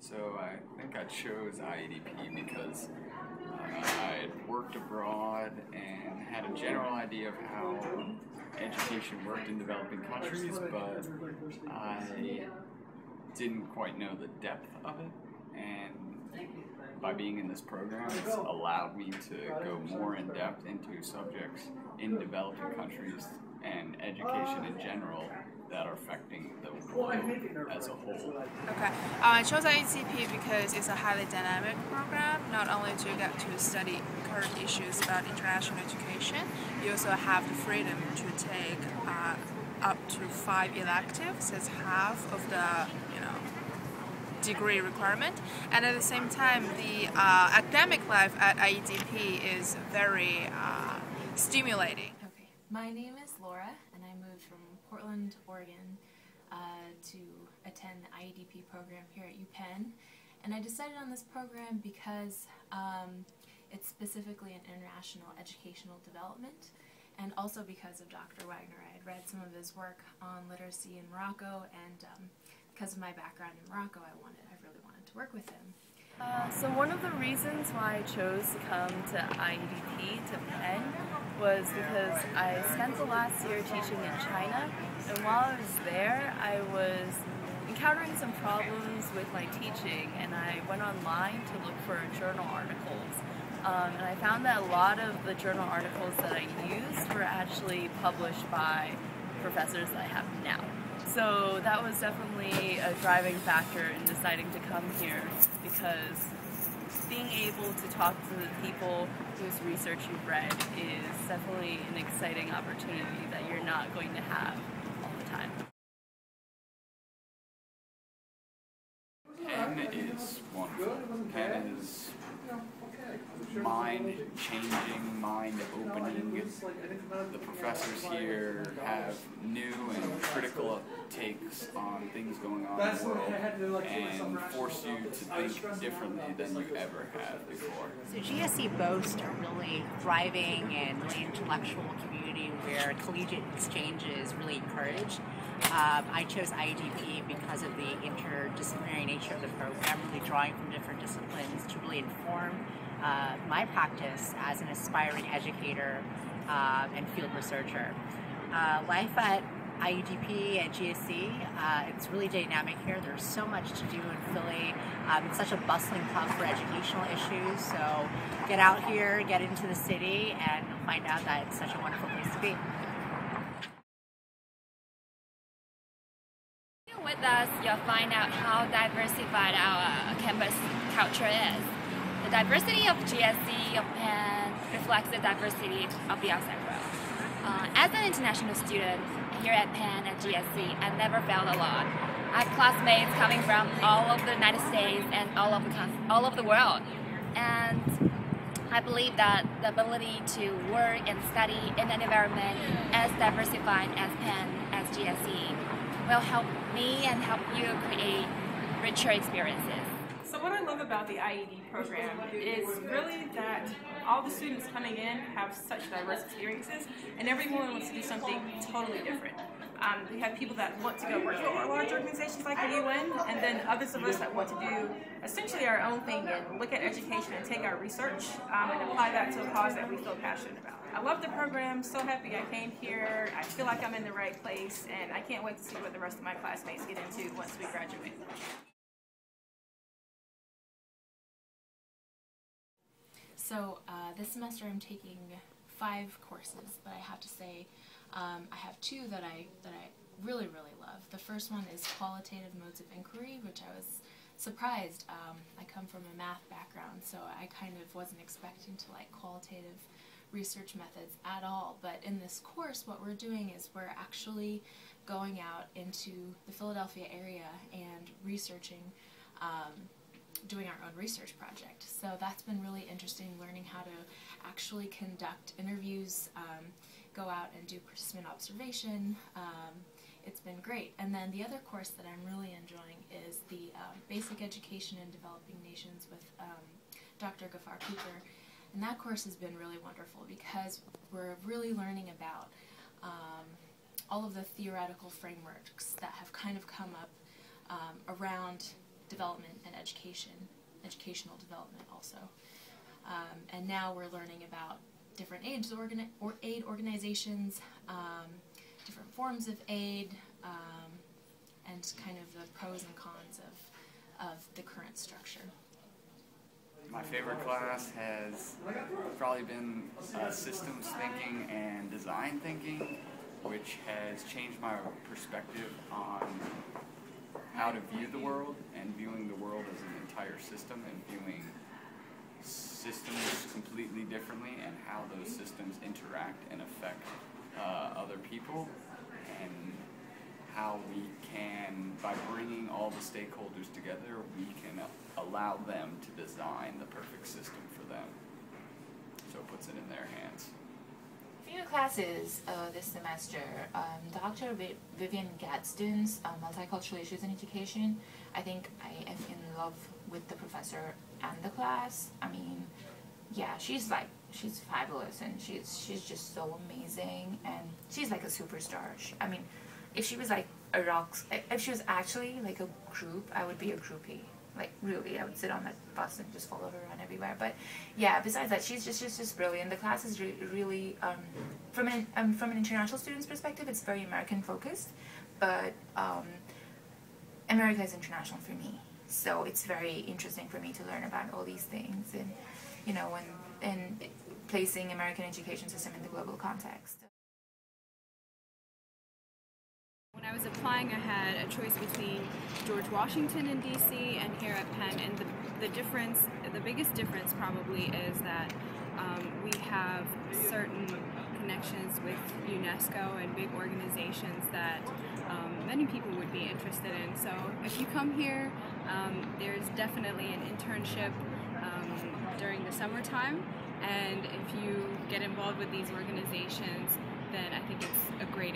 So I think I chose IEDP because I had worked abroad and had a general idea of how education worked in developing countries, but I didn't quite know the depth of it. And by being in this program, it's allowed me to go more in depth into subjects in developing countries and education in general that are affecting the world as a whole. Okay, I chose IEDP because it's a highly dynamic program. Not only do you get to study current issues about international education, you also have the freedom to take up to 5 electives. It's half of the degree requirement, and at the same time, the academic life at IEDP is very stimulating. Okay, my name is Laura, and I moved from Portland, Oregon to attend the IEDP program here at UPenn. And I decided on this program because it's specifically in international educational development, and also because of Dr. Wagner. I had read some of his work on literacy in Morocco, and because of my background in Morocco, I really wanted to work with him. So one of the reasons why I chose to come to IEDP, to Penn, was because I spent the last year teaching in China, and while I was there, I was encountering some problems with my teaching, and I went online to look for journal articles. And I found that a lot of the journal articles that I used were actually published by professors that I have now. So that was definitely a driving factor in deciding to come here, because being able to talk to the people whose research you've read is definitely an exciting opportunity that you're not going to have all the time. Penn is wonderful. Penn is mind-changing, mind-opening. The professors here have new and critical takes on things going on in the world and force you to think differently than you ever have before. So GSE boasts a really thriving and really intellectual community where collegiate exchange is really encouraged. I chose IEDP because of the interdisciplinary nature of the program, really drawing from different disciplines to really inform my practice as an aspiring educator and field researcher. Life at IEDP and GSE, it's really dynamic here. There's so much to do in Philly. It's such a bustling hub for educational issues, so get out here, get into the city, and find out that it's such a wonderful place to be. With us, you'll find out how diversified our campus culture is. The diversity of GSE, of Penn, reflects the diversity of the outside world. As an international student here at Penn and GSE, I never felt alone. I have classmates coming from all over the United States and all over the world. And I believe that the ability to work and study in an environment as diversified as Penn, as GSE, will help me and help you create richer experiences. So what I love about the IED program is really that all the students coming in have such diverse experiences, and everyone wants to do something totally different. We have people that want to go work for large organizations like the UN, and then others of us that want to do essentially our own thing and look at education and take our research and apply that to a cause that we feel passionate about. I love the program, so happy I came here. I feel like I'm in the right place, and I can't wait to see what the rest of my classmates get into once we graduate. So this semester I'm taking 5 courses, but I have to say I have 2 that I really love. The first one is qualitative modes of inquiry, which I was surprised. I come from a math background, so I kind of wasn't expecting to like qualitative research methods at all. But in this course, what we're doing is we're actually going out into the Philadelphia area and researching, doing our own research project. So that's been really interesting, learning how to actually conduct interviews, go out and do participant observation. It's been great. And then the other course that I'm really enjoying is the Basic Education in Developing Nations with Dr. Gafar Cooper. And that course has been really wonderful because we're really learning about all of the theoretical frameworks that have kind of come up around development and educational development also. And now we're learning about different aid organizations, different forms of aid, and kind of the pros and cons of the current structure. My favorite class has probably been systems thinking and design thinking, which has changed my perspective on how to view the world and viewing the world as an entire system and viewing systems completely differently and how those systems interact and affect other people, and how we can, by bringing all the stakeholders together, we can allow them to design the perfect system for them. So it puts it in their hands. Few classes this semester. Dr. Vivian Gadsden's Multicultural Issues in Education. I think I am in love with the professor and the class. I mean, yeah, she's fabulous, and she's just so amazing, and she's like a superstar. I mean, if she was like a if she was actually like a group, I would be a groupie. Like really, I would sit on that bus and just follow her around everywhere. But yeah, besides that, she's just brilliant. The class is really from an international student's perspective, it's very American focused, but America is international for me, so it's very interesting for me to learn about all these things, and you know, and placing American education system in the global context. When I was applying, I had a choice between George Washington in DC and here at Penn, and the biggest difference probably is that we have certain connections with UNESCO and big organizations that many people would be interested in. So if you come here, there's definitely an internship during the summertime, and if you get involved with these organizations, then I think it's a great